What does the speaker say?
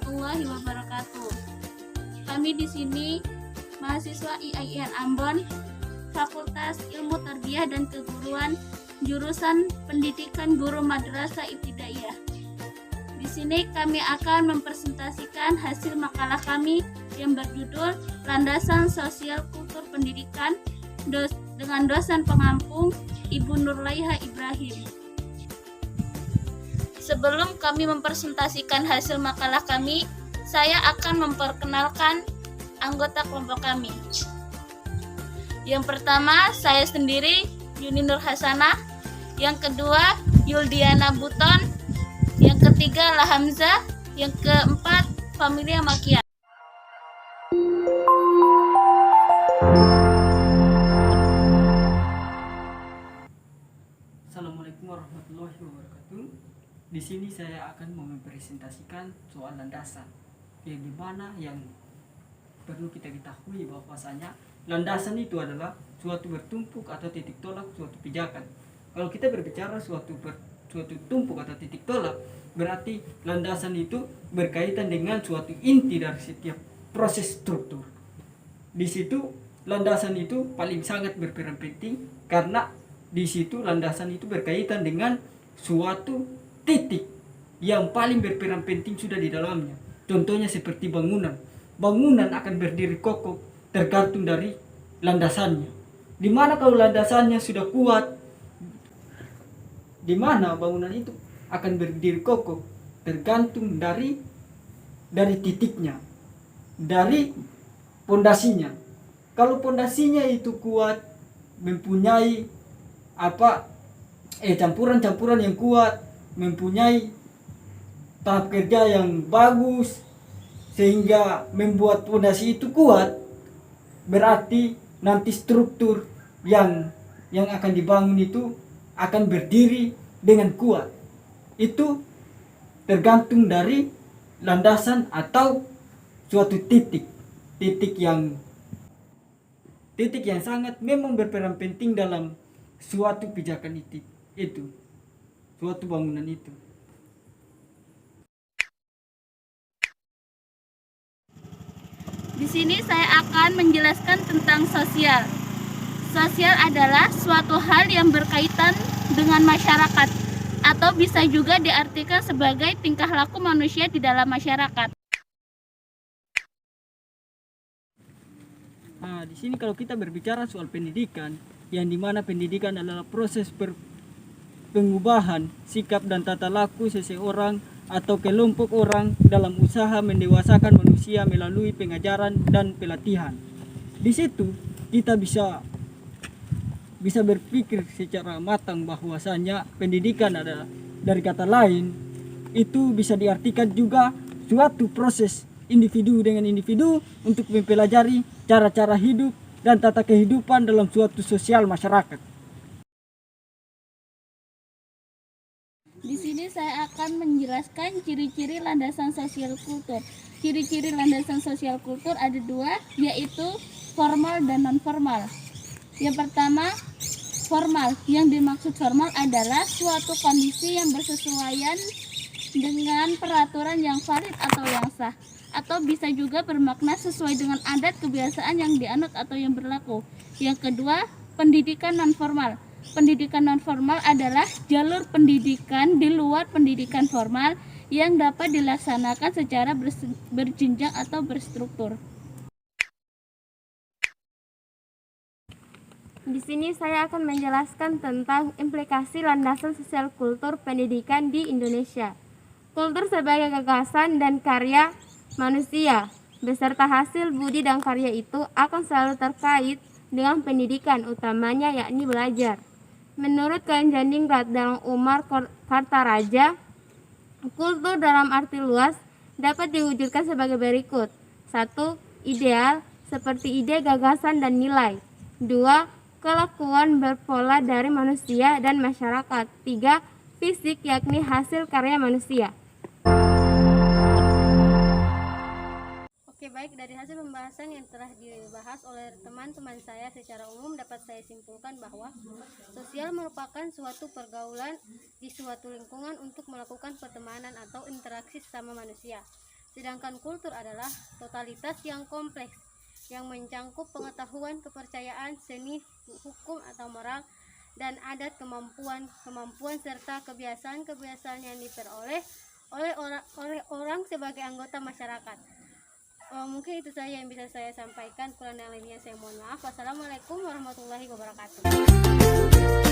warahmatullahi wabarakatuh. Kami di sini mahasiswa IAIN Ambon, Fakultas Ilmu Tarbiyah dan Keguruan, jurusan Pendidikan Guru Madrasah Ibtidaiyah. Di sini kami akan mempresentasikan hasil makalah kami yang berjudul Landasan Sosial Kultur Pendidikan dengan dosen pengampung Ibu Nurlaiha Ibrahim. Sebelum kami mempresentasikan hasil makalah kami, saya akan memperkenalkan anggota kelompok kami. Yang pertama, saya sendiri, Yuni Nur Hasanah. Yang kedua, Yuldiana Buton. Yang ketiga, Lahamza. Yang keempat, Familia Makia. Assalamualaikum warahmatullahi wabarakatuh. Di sini saya akan mempresentasikan soal landasan, yang dimana yang perlu kita ketahui bahwasanya landasan itu adalah suatu bertumpuk atau titik tolak suatu pijakan. Kalau kita berbicara suatu tumpuk atau titik tolak, berarti landasan itu berkaitan dengan suatu inti dari setiap proses struktur. Di situ landasan itu paling sangat berperan penting, karena di situ landasan itu berkaitan dengan suatu titik yang paling berperan penting sudah di dalamnya. Contohnya seperti bangunan. Bangunan akan berdiri kokoh tergantung dari landasannya. Di mana kalau landasannya sudah kuat, di mana bangunan itu akan berdiri kokoh tergantung dari titiknya, dari pondasinya. Kalau pondasinya itu kuat, mempunyai campuran-campuran yang kuat, mempunyai tahap kerja yang bagus sehingga membuat pondasi itu kuat, berarti nanti struktur yang akan dibangun itu akan berdiri dengan kuat. Itu tergantung dari landasan atau suatu titik yang sangat memang berperan penting dalam suatu pijakan itu suatu bangunan itu. Di sini saya akan menjelaskan tentang sosial. Sosial adalah suatu hal yang berkaitan dengan masyarakat, atau bisa juga diartikan sebagai tingkah laku manusia di dalam masyarakat. Nah, di sini kalau kita berbicara soal pendidikan, yang dimana pendidikan adalah proses pengubahan sikap dan tata laku seseorang atau kelompok orang dalam usaha mendewasakan manusia melalui pengajaran dan pelatihan. Di situ kita bisa berpikir secara matang bahwasanya pendidikan adalah, dari kata lain, itu bisa diartikan juga suatu proses individu dengan individu untuk mempelajari cara-cara hidup dan tata kehidupan dalam suatu sosial masyarakat. Di sini saya akan menjelaskan ciri-ciri landasan sosial kultur. Ciri-ciri landasan sosial kultur ada dua, yaitu formal dan non-formal. Yang pertama, formal. Yang dimaksud formal adalah suatu kondisi yang bersesuaian dengan peraturan yang valid atau yang sah, atau bisa juga bermakna sesuai dengan adat kebiasaan yang dianut atau yang berlaku. Yang kedua, pendidikan non-formal. Pendidikan non-formal adalah jalur pendidikan di luar pendidikan formal yang dapat dilaksanakan secara berjenjang atau berstruktur. Di sini saya akan menjelaskan tentang implikasi landasan sosial kultur pendidikan di Indonesia. Kultur sebagai gagasan dan karya manusia beserta hasil budi dan karya itu akan selalu terkait dengan pendidikan utamanya, yakni belajar. Menurut Kanjandingrat dalam Umar Kartaraja, kultur dalam arti luas dapat diwujudkan sebagai berikut. 1. Ideal, seperti ide, gagasan, dan nilai. 2. Kelakuan berpola dari manusia dan masyarakat. 3. Fisik, yakni hasil karya manusia. Oke, baik, dari hasil pembahasan yang telah dibahas oleh teman-teman saya secara umum dapat saya simpulkan bahwa sosial merupakan suatu pergaulan di suatu lingkungan untuk melakukan pertemanan atau interaksi sesama manusia. Sedangkan kultur adalah totalitas yang kompleks, yang mencangkup pengetahuan, kepercayaan, seni, hukum atau moral, dan adat, kemampuan serta kebiasaan-kebiasaan yang diperoleh oleh orang sebagai anggota masyarakat. Mungkin itu saja yang bisa saya sampaikan. Kurang dan lebihnya saya mohon maaf. Wassalamualaikum warahmatullahi wabarakatuh.